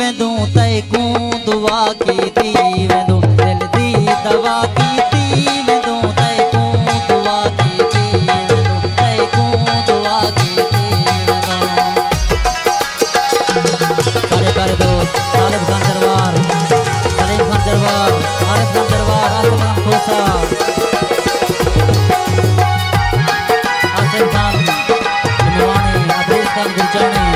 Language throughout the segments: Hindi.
वेंदो तैकू दुआ की थी वेंदो दिल दी दवा की थी वेंदो तैकू दुआ की थी वेंदो तैकू दुआ की थी वेंदो। सारे प्यारे दोस्त तालिब खान दरबार, सलीम खान दरबार, आरिफ खान दरबार, आसिफ खान खोसा, आसिफ खान जमवानी, अब्रेज खान गुरजानी।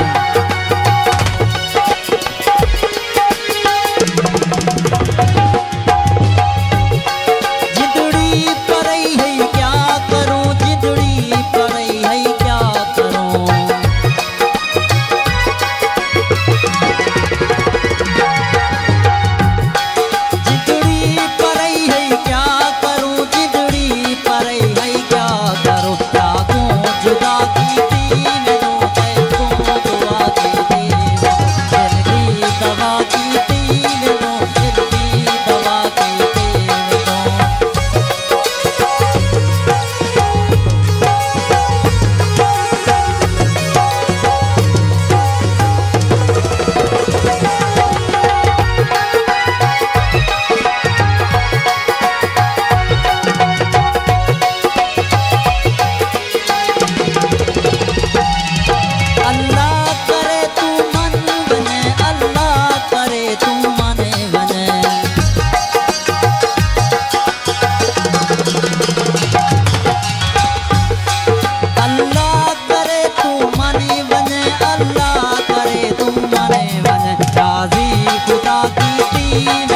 खुदा की